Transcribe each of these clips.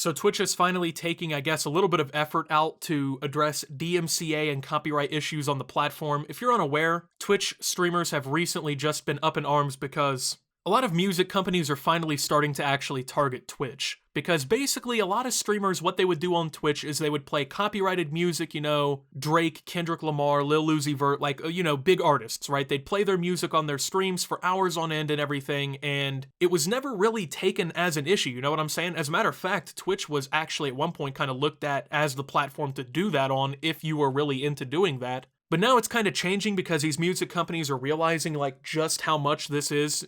So Twitch is finally taking, I guess, a little bit of effort out to address DMCA and copyright issues on the platform. If you're unaware, Twitch streamers have recently just been up in arms because a lot of music companies are finally starting to actually target Twitch. Because basically a lot of streamers, what they would do on Twitch is they would play copyrighted music, Drake, Kendrick Lamar, Lil Uzi Vert, big artists, right? They'd play their music on their streams for hours on end and everything, and it was never really taken as an issue, you know what I'm saying? As a matter of fact, Twitch was actually at one point kind of looked at as the platform to do that on if you were really into doing that. But now it's kind of changing because these music companies are realizing just how much this is,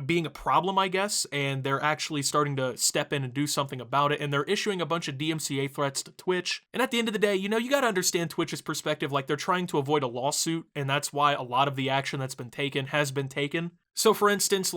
being a problem, I guess, and they're actually starting to step in and do something about it, and they're issuing a bunch of DMCA threats to Twitch. And at the end of the day, you got to understand Twitch's perspective, they're trying to avoid a lawsuit, and that's why a lot of the action that's been taken has been taken. So for instance,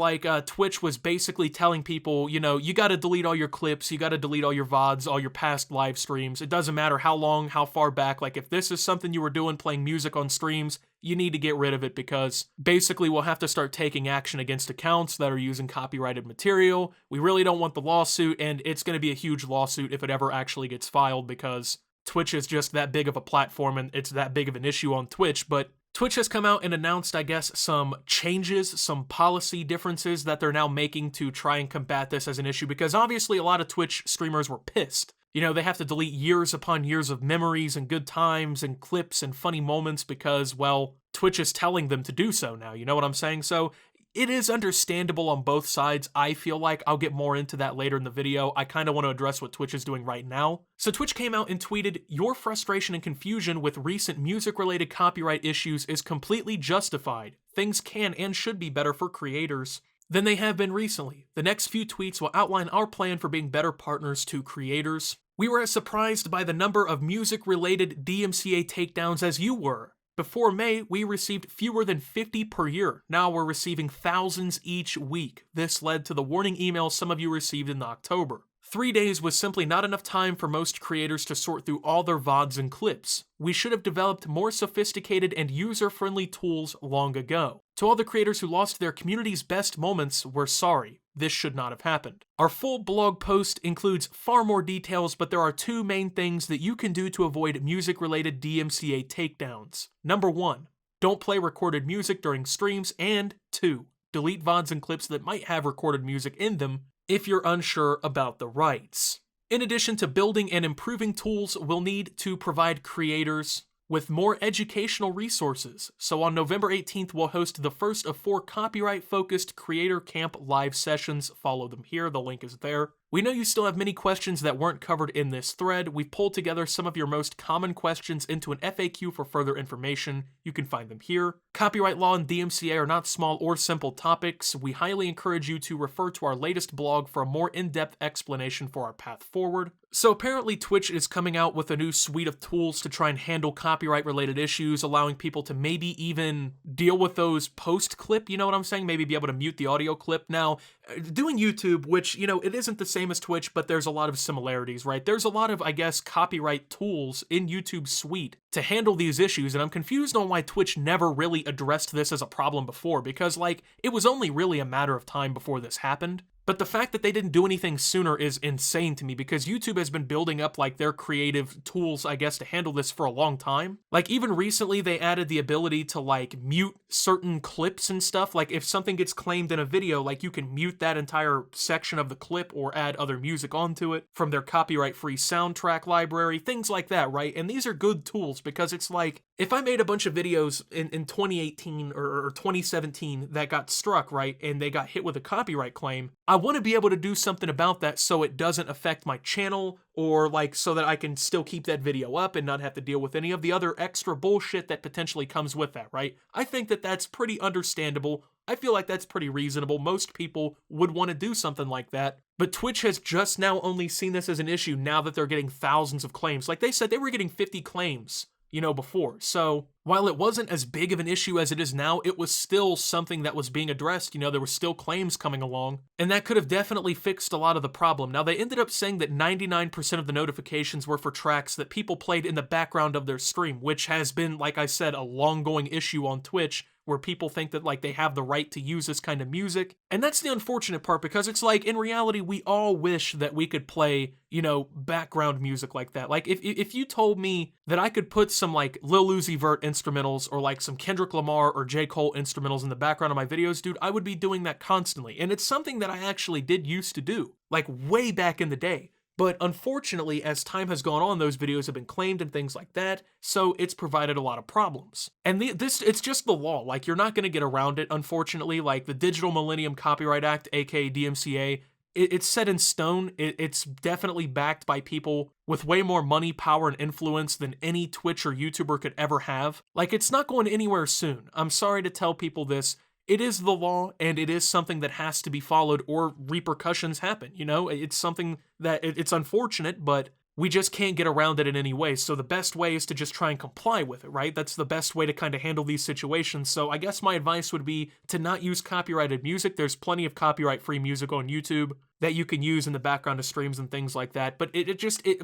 Twitch was basically telling people, you gotta delete all your clips, you gotta delete all your VODs, all your past live streams. It doesn't matter how long, how far back, if this is something you were doing, playing music on streams, you need to get rid of it because basically we'll have to start taking action against accounts that are using copyrighted material. We really don't want the lawsuit, and it's gonna be a huge lawsuit if it ever actually gets filed because Twitch is just that big of a platform and it's that big of an issue on Twitch. But Twitch has come out and announced, I guess, some changes, some policy differences that they're now making to try and combat this as an issue, because obviously a lot of Twitch streamers were pissed. They have to delete years upon years of memories and good times and clips and funny moments because, well, Twitch is telling them to do so now, you know what I'm saying? So it is understandable on both sides. I feel like I'll get more into that later in the video. I kind of want to address what Twitch is doing right now. So Twitch came out and tweeted, "Your frustration and confusion with recent music-related copyright issues is completely justified. Things can and should be better for creators than they have been recently. The next few tweets will outline our plan for being better partners to creators. We were as surprised by the number of music-related DMCA takedowns as you were. Before May, we received fewer than 50 per year. Now we're receiving thousands each week. This led to the warning emails some of you received in October. 3 days was simply not enough time for most creators to sort through all their VODs and clips. We should have developed more sophisticated and user-friendly tools long ago. To all the creators who lost their community's best moments, we're sorry. This should not have happened." Our full blog post includes far more details, but there are two main things that you can do to avoid music-related DMCA takedowns. Number 1, don't play recorded music during streams, and 2, delete VODs and clips that might have recorded music in them if you're unsure about the rights. In addition to building and improving tools, we'll need to provide creators with more educational resources. So on November 18th, we'll host the first of 4 copyright-focused Creator Camp live sessions. Follow them here, the link is there. We know you still have many questions that weren't covered in this thread. We've pulled together some of your most common questions into an FAQ for further information. You can find them here. Copyright law and DMCA are not small or simple topics. We highly encourage you to refer to our latest blog for a more in-depth explanation for our path forward. So apparently Twitch is coming out with a new suite of tools to try and handle copyright-related issues, allowing people to maybe even deal with those post-clip, you know what I'm saying? Maybe be able to mute the audio clip. Now, doing YouTube, which, it isn't the same as Twitch, but there's a lot of similarities, right? There's a lot of, I guess, copyright tools in YouTube's suite to handle these issues, and I'm confused on why Twitch never really addressed this as a problem before, because, it was only really a matter of time before this happened. But the fact that they didn't do anything sooner is insane to me, because YouTube has been building up their creative tools, I guess, to handle this for a long time. Even recently they added the ability to mute certain clips and stuff. If something gets claimed in a video, you can mute that entire section of the clip or add other music onto it from their copyright-free soundtrack library, things like that, right? And these are good tools because it's if I made a bunch of videos in 2018 or 2017 that got struck, right, and they got hit with a copyright claim, I want to be able to do something about that so it doesn't affect my channel, or so that I can still keep that video up and not have to deal with any of the other extra bullshit that potentially comes with that, right? I think that that's pretty understandable. I feel like that's pretty reasonable. Most people would want to do something like that. But Twitch has just now only seen this as an issue now that they're getting thousands of claims. They said they were getting 50 claims, before. So while it wasn't as big of an issue as it is now, it was still something that was being addressed. There were still claims coming along, and that could have definitely fixed a lot of the problem. Now, they ended up saying that 99% of the notifications were for tracks that people played in the background of their stream, which has been, like I said, a long-going issue on Twitch, where people think that like they have the right to use this kind of music. And that's the unfortunate part, because it's like, in reality, we all wish that we could play, you know, background music like that. Like if you told me that I could put some like Lil Uzi Vert instrumentals or like some Kendrick Lamar or J. Cole instrumentals in the background of my videos, dude, I would be doing that constantly. And it's something that I actually did used to do, like way back in the day. But unfortunately, as time has gone on, those videos have been claimed and things like that, so it's provided a lot of problems. And it's just the law. Like, you're not going to get around it, unfortunately. Like, the Digital Millennium Copyright Act, aka DMCA, it's set in stone. It's definitely backed by people with way more money, power, and influence than any Twitch or YouTuber could ever have. Like, it's not going anywhere soon. I'm sorry to tell people this. It is the law, and it is something that has to be followed, or repercussions happen, you know? It's something that, it's unfortunate, but we just can't get around it in any way. So the best way is to just try and comply with it, right? That's the best way to kind of handle these situations. So I guess my advice would be to not use copyrighted music. There's plenty of copyright-free music on YouTube that you can use in the background of streams and things like that. But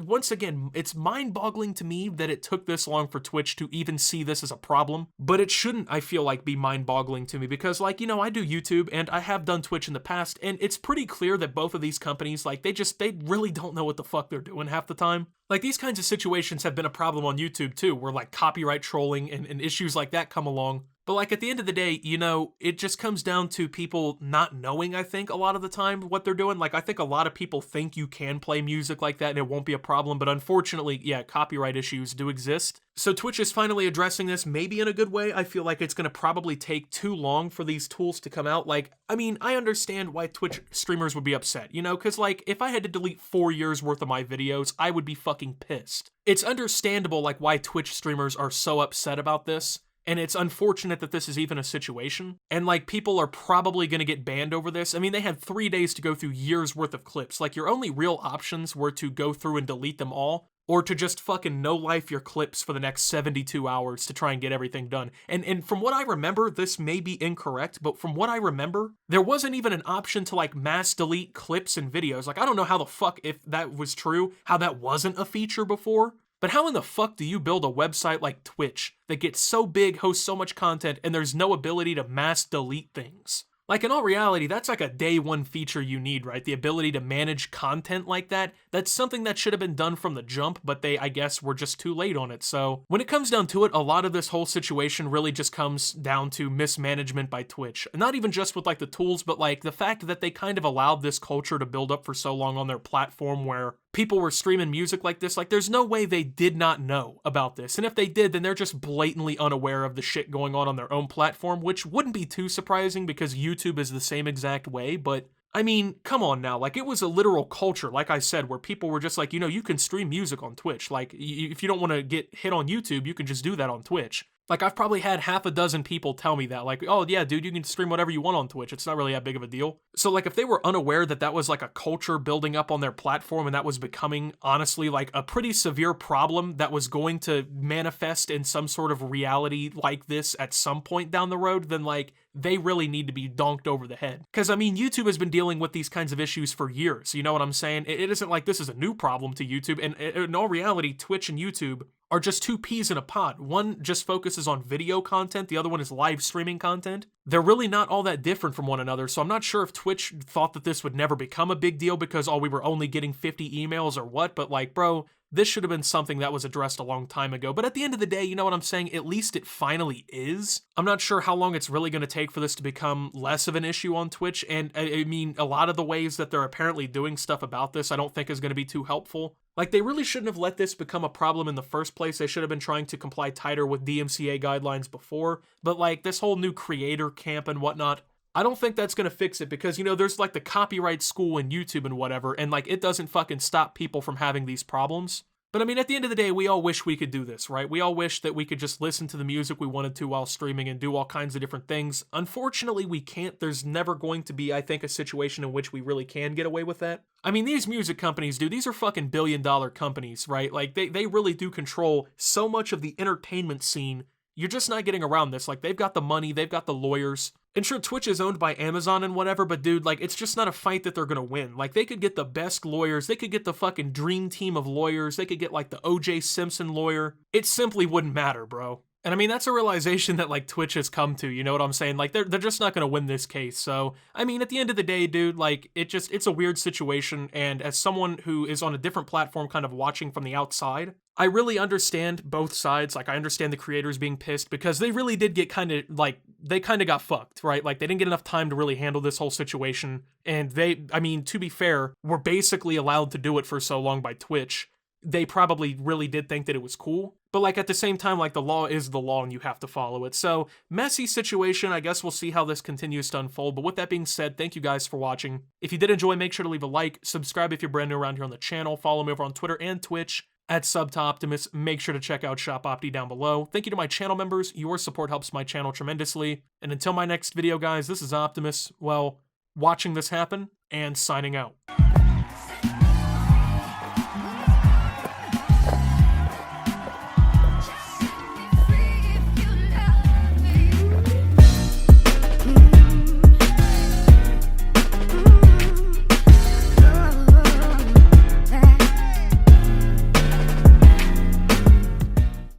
once again, it's mind-boggling to me that it took this long for Twitch to even see this as a problem. But it shouldn't, I feel like, be mind-boggling to me, because, like, you know, I do YouTube and I have done Twitch in the past, and it's pretty clear that both of these companies, like, they really don't know what the fuck they're doing half the time. Like, these kinds of situations have been a problem on YouTube too, where like copyright trolling and issues like that come along. But like, at the end of the day, you know, it just comes down to people not knowing, I think, a lot of the time what they're doing. Like, I think a lot of people think you can play music like that and it won't be a problem, but unfortunately, yeah, copyright issues do exist. So Twitch is finally addressing this, maybe in a good way. I feel like it's gonna probably take too long for these tools to come out. Like, I mean, I understand why Twitch streamers would be upset, you know, because like, if I had to delete 4 years worth of my videos, I would be fucking pissed. It's understandable, like, why Twitch streamers are so upset about this. And it's unfortunate that this is even a situation. And like, people are probably gonna get banned over this. I mean, they had 3 days to go through years worth of clips. Like, your only real options were to go through and delete them all, or to just fucking no-life your clips for the next 72 hours to try and get everything done. And from what I remember, this may be incorrect, but from what I remember, there wasn't even an option to like mass delete clips and videos. Like, I don't know how the fuck, if that was true, how that wasn't a feature before. But how in the fuck do you build a website like Twitch that gets so big, hosts so much content, and there's no ability to mass delete things? Like, in all reality, that's like a day one feature you need, right? The ability to manage content like that. That's something that should have been done from the jump, but they, I guess, were just too late on it. So when it comes down to it, a lot of this whole situation really just comes down to mismanagement by Twitch. Not even just with like the tools, but like the fact that they kind of allowed this culture to build up for so long on their platform, where people were streaming music like this. Like, there's no way they did not know about this. And if they did, then they're just blatantly unaware of the shit going on their own platform, which wouldn't be too surprising because YouTube is the same exact way. But I mean, come on now. Like, it was a literal culture, like I said, where people were just like, you know, you can stream music on Twitch. Like, if you don't want to get hit on YouTube, you can just do that on Twitch. Like, I've probably had half a dozen people tell me that, like, oh yeah, dude, you can stream whatever you want on Twitch. It's not really that big of a deal. So like, if they were unaware that that was like a culture building up on their platform, and that was becoming, honestly, like a pretty severe problem that was going to manifest in some sort of reality like this at some point down the road, then like, they really need to be donked over the head. Because I mean, YouTube has been dealing with these kinds of issues for years, you know what I'm saying? It isn't like this is a new problem to YouTube, and in all reality, Twitch and YouTube are just two peas in a pod. One just focuses on video content, the other one is live streaming content. They're really not all that different from one another, so I'm not sure if Twitch thought that this would never become a big deal because, oh, we were only getting 50 emails or what, but like, bro, this should have been something that was addressed a long time ago. But at the end of the day, you know what I'm saying? At least it finally is. I'm not sure how long it's really going to take for this to become less of an issue on Twitch. And I mean, a lot of the ways that they're apparently doing stuff about this, I don't think is going to be too helpful. Like, they really shouldn't have let this become a problem in the first place. They should have been trying to comply tighter with DMCA guidelines before. But like, this whole new creator camp and whatnot, I don't think that's going to fix it because, you know, there's like the copyright school in YouTube and whatever, and like, it doesn't fucking stop people from having these problems. But I mean, at the end of the day, we all wish we could do this, right? We all wish that we could just listen to the music we wanted to while streaming and do all kinds of different things. Unfortunately, we can't. There's never going to be, I think, a situation in which we really can get away with that. I mean, these music companies, dude, these are fucking billion-dollar companies, right? Like, they really do control so much of the entertainment scene. You're just not getting around this. Like, they've got the money, they've got the lawyers. And sure, Twitch is owned by Amazon and whatever, but dude, like, it's just not a fight that they're gonna win. Like, they could get the best lawyers, they could get the fucking dream team of lawyers, they could get like the O.J. Simpson lawyer. It simply wouldn't matter, bro. And I mean, that's a realization that like Twitch has come to, you know what I'm saying? Like they're just not going to win this case. So, I mean, at the end of the day, dude, like it's a weird situation, and as someone who is on a different platform kind of watching from the outside, I really understand both sides. Like I understand the creators being pissed because they really did get kind of like they kind of got fucked, right? Like they didn't get enough time to really handle this whole situation, and they, I mean, to be fair, were basically allowed to do it for so long by Twitch. They probably really did think that it was cool. But like at the same time, like the law is the law and you have to follow it. So messy situation. I guess we'll see how this continues to unfold. But with that being said, thank you guys for watching. If you did enjoy, make sure to leave a like, subscribe if you're brand new around here on the channel, follow me over on Twitter and Twitch at Optimus. Make sure to check out Shop Opti down below. Thank you to my channel members. Your support helps my channel tremendously. And until my next video, guys, this is Optimus, well, watching this happen and signing out.